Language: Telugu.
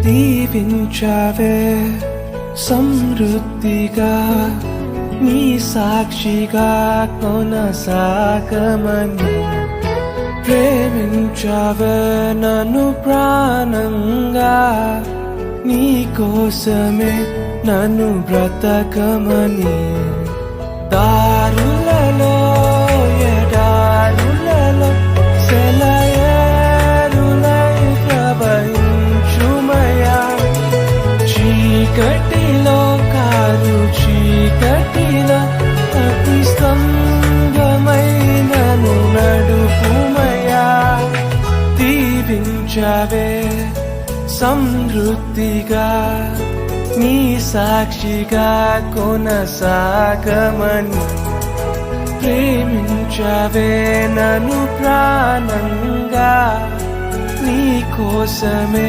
దీవించావే సమృద్ధిగా నీ సాక్షిగా కొనసాగమని ప్రేమించావే నన్ను ప్రాణంగా నీ కోసమే నన్ను బ్రతకమని దారులలో ఎడారులలో సెలయేరులై ప్రవహించుమయా చీకటిలో కారు చీకటిలో అతి స్తంభమైనను నడుపుమయా దీవించావే సమృద్ధిగా నీ సాక్షిగా కొనసాగమని ప్రేమించవే నన్ను ప్రాణంగా నీ కోసమే